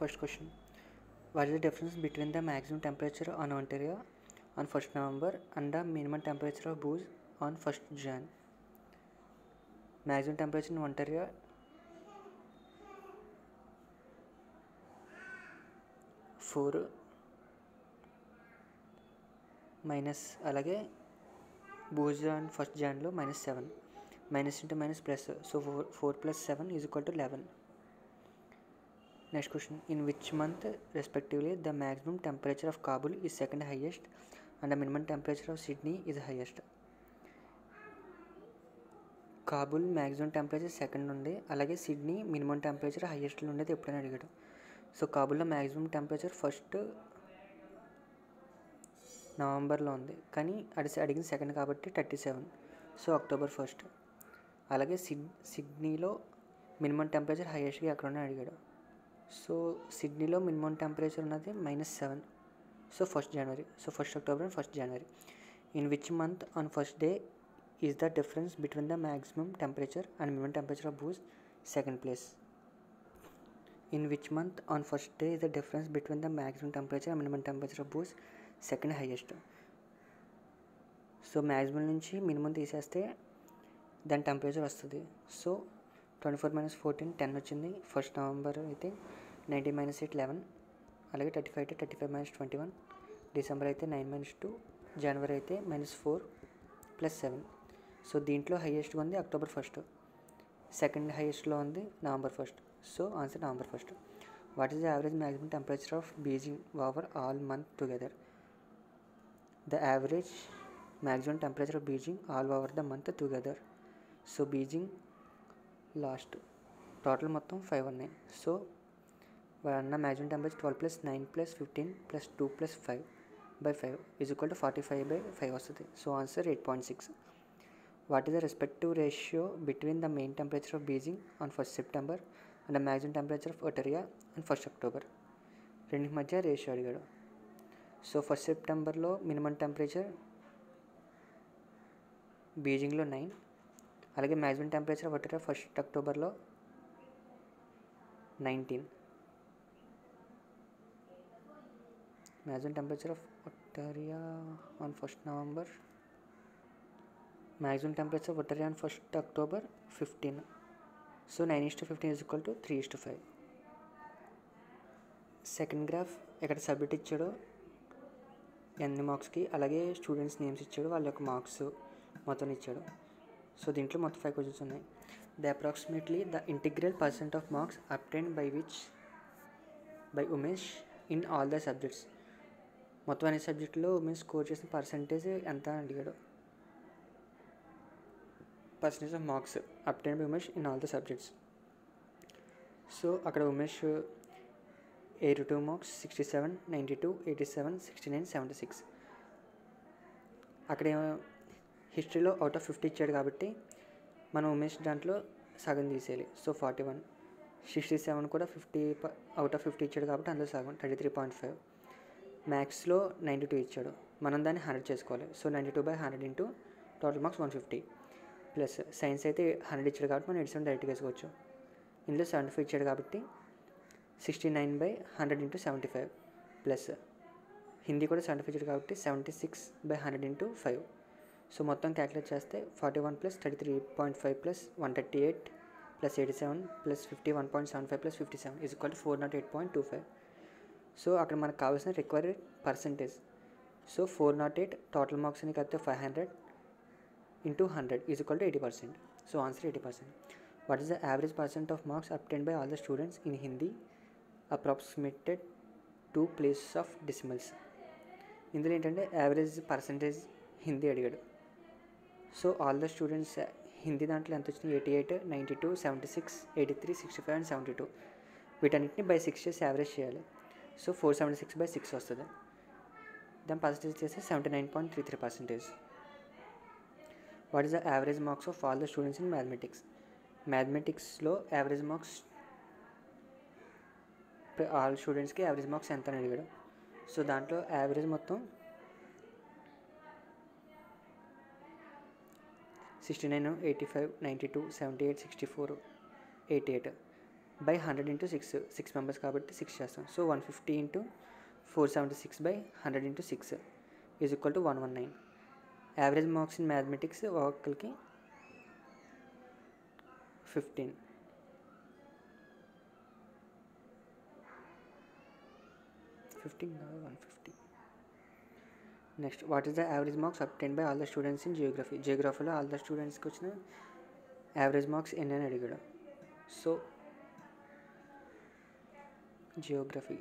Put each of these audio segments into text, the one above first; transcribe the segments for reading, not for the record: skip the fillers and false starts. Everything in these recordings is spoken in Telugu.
First question. What is the difference between the maximum temperature on Ontario on 1st November and the minimum temperature of Booz on 1st Jan? Maximum temperature in Ontario 4 minus అలాగే Booz on 1st Janలో -7 minus into minus plus, so 4 plus 7 is equal to 11. Next question. In which month respectively the maximum temperature of Kabul is second highest and the minimum temperature of Sydney is highest? Kabul maximum temperature second ఉంది, అలాగే సిడ్నీ మినిమం టెంపరేచర్ హైయెస్ట్లో ఉండేది ఎప్పుడైనా అడిగాడు. సో కాబుల్లో మ్యాక్సిమం టెంపరేచర్ 1st నవంబర్లో ఉంది, కానీ అడిగిన సెకండ్ కాబట్టి 37, సో October 1st. అలాగే సిడ్నీలో మినిమం టెంపరేచర్ హైయెస్ట్గా ఎక్కడ ఉన్నా అడిగాడు. సో సిడ్నీలో మినిమం టెంపరేచర్ ఉన్నది -7, so 1st January, so 1st October and 1st January. In which month on 1st day is the difference between the maximum temperature and minimum temperature of Booz? Second place. In which month on 1st day is the difference between the maximum temperature and minimum temperature of Booz? Second highest. So maximum నుంచి మినిమం తీసేస్తే దాని టెంపరేచర్ వస్తుంది. సో 24 - 14 10 వచ్చింది. 1st November అయితే 19 - 8 11, అలాగే 35 అయితే 35 - 21, డిసెంబర్ అయితే 9 - 2, జనవరి అయితే -4 + 7. సో దీంట్లో హైయెస్ట్ ఉంది October 1st, సెకండ్ హైయెస్ట్లో ఉంది November 1st. So answer November 1st. What is the average maximum temperature of Beijing over all month together? The average maximum temperature of Beijing all over the month together. So Beijing last total మొత్తం 5 ఉన్నాయి. సో అన్న maximum temperature 12 + 9 + 15 + 2 + 5/5 is equal to 45/5 వస్తుంది. So answer 8.6. What is the respective ratio between the main temperature of Beijing on 1st September and the maximum temperature of Ontario on 1st October? రెండింటి మధ్య రేషియో అడిగాడు. సో 1st Septemberలో మినిమం టెంపరేచర్ బీజింగ్లో 9, అలాగే maximum temperature of Ontario 1st Octoberలో 19. Maximum temperature of Ontario on 1st November, maximum temperature of Ontario on 1st October 15. So 9:15 is equal to 3:5. Second graph ఇక్కడ సబ్మిట్ ఇచ్చాడు ఎన్ని మార్క్స్కి, అలాగే స్టూడెంట్స్ నేమ్స్ ఇచ్చాడు, వాళ్ళ యొక్క మార్క్స్ మొత్తం ఇచ్చాడు. సో దీంట్లో మొత్తం 5 క్వశ్చన్స్ ఉన్నాయి. The approximately the integral % of marks obtained by Umesh in all the subjects. మొత్తం అన్ని సబ్జెక్టులో ఉమేష్ స్కోర్ చేసిన పర్సంటేజ్ ఎంత అని అడిగాడు. Percentage of marks obtained by Umesh in all the subjects. So అక్కడ ఉమేష్ 82 మార్క్స్, 67, 92, 87, 69, 76. అక్కడ హిస్టరీలో అవుట్ ఆఫ్ 50 ఇచ్చాడు కాబట్టి మనం ఉమేష్ దాంట్లో సగం తీసేయాలి. సో 41. 67 కూడా 50 అవుట్ ఆఫ్ 50 ఇచ్చాడు కాబట్టి అందులో సగం 33.5. మ్యాథ్స్లో 92 ఇచ్చాడు, మనం దాన్ని 100 చేసుకోవాలి. So 92/100 into total marks 150 plus science అయితే 100 ఇచ్చాడు కాబట్టి మనం 87 డైరెక్ట్గా వేసుకోవచ్చు. ఇందులో 75 ఇచ్చాడు కాబట్టి 69/100 ఇంటూ 75 ప్లస్ హిందీ కూడా 75 ఇచ్చాడు కాబట్టి 76/100 ఇంటూ 5. సో మొత్తం క్యాలిక్యులేట్ చేస్తే 41 + 33.5 + 138 + 87 + 51.75 + 57 ఈజ్ ఈక్వల్ టు 408.25. సో అక్కడ మనకు కావాల్సిన required percentage. So 408 total marks అని కలిపితే 500 into 100 is equal to 80%. So answer 80%. What is the average % of marks obtained by all the students in Hindi approximated 2 places of decimals? ఇందులో ఏంటంటే యావరేజ్ పర్సంటేజ్ హిందీ అడిగాడు. So all the students Hindi దాంట్లో ఎంత వచ్చింది? 88, 92, 76, 83, 65 అండ్ 72. వీటన్నిటిని బై 6 చేసి యావరేజ్ చేయాలి. సో 476/6 వస్తుంది. దాని పర్సంటేజ్ చేస్తే 79.33%. What is the average marks of all the students in మ్యాథమెటిక్స్లో యావరేజ్ మార్క్స్ ఆల్ స్టూడెంట్స్కి యావరేజ్ మార్క్స్ ఎంత అని అడిగాడు. సో దాంట్లో యావరేజ్ మొత్తం 69, 85, 92, 78, 64, 88. బై 100 ఇంటూ 6 మెంబర్స్ కాబట్టి 6 చేస్తాం. So 150 into 476 by 100 into 6 is equal to 119. Average marks in mathematics ఒక్కొక్కరికి 15. Next, what is the average marks obtain by all the students in geography. జియోగ్రఫీలో ఆల్ ద స్టూడెంట్స్కి వచ్చిన యావరేజ్ మార్క్స్ ఎన్ని అని అడిగాడు. సో జియోగ్రఫీ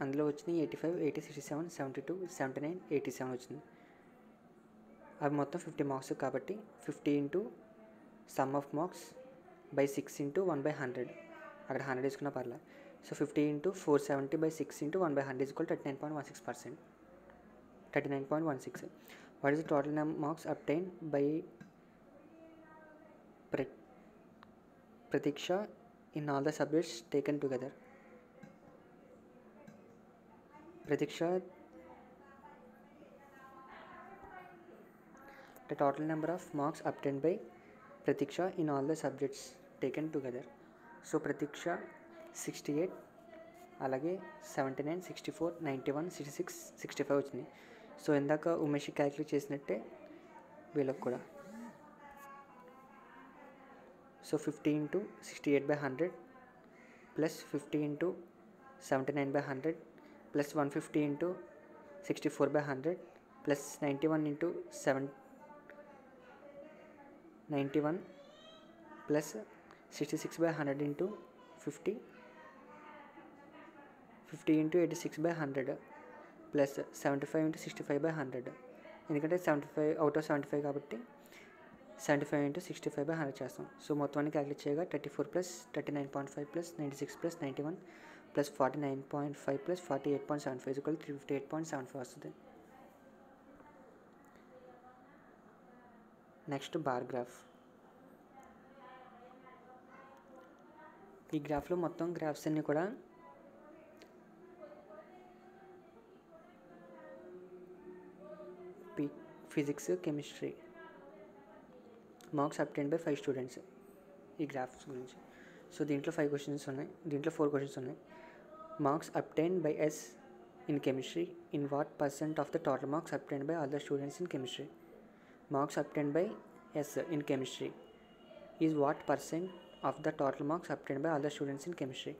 అందులో వచ్చినాయి 85, 80, 67, 72, 79, 87 వచ్చింది. అవి మొత్తం 50 మార్క్స్ కాబట్టి 50 into some of marks by 6 into 1/100. అక్కడ 100 తీసుకున్నా పర్లేదు. So 50 into 470 by 6 into 1/100 is equal 39.16%. 39.16. What is the total marks obtain by Prateeksha in all the subjects taken together. Pratiksha, the total number of marks obtained by Pratiksha in all the subjects taken together. So Pratiksha 68, అలాగే 79, 64, 91, 66, 65 వచ్చింది. సో ఇందాక ఉమేష్ క్యాలిక్యులేట్ చేసినట్టే వీళ్ళకి కూడా. So 50 into 68/100 plus 50 into 79/100 plus 150 into 64/100 plus 91 into 91 plus 66/100 into 50 into 86/100 plus 75 into 65/100. ఎందుకంటే 75 అవుట్ ఆఫ్ 75 కాబట్టి 75 ఇంటూ 65/100 చేస్తాం. సో మొత్తాన్ని క్యాలిక్యులేట్ చేయగా 34 plus 39.5 plus 96 plus 91 plus 49.5 plus 48.75 equal 358.75 వస్తుంది. Next bar graph. ఈ గ్రాఫ్లో మొత్తం గ్రాఫ్స్ అన్నీ కూడా physics, chemistry marks obtain by 5 students. ఈ గ్రాఫ్స్ గురించి. సో దీంట్లో 5 క్వశ్చన్స్ ఉన్నాయి, దీంట్లో 4 క్వశ్చన్స్ ఉన్నాయి. Marks obtain by S in chemistry in what percent of the total marks obtain by all the students in chemistry. Marks obtain by S in chemistry is what percent of the total marks obtain by all the students in chemistry.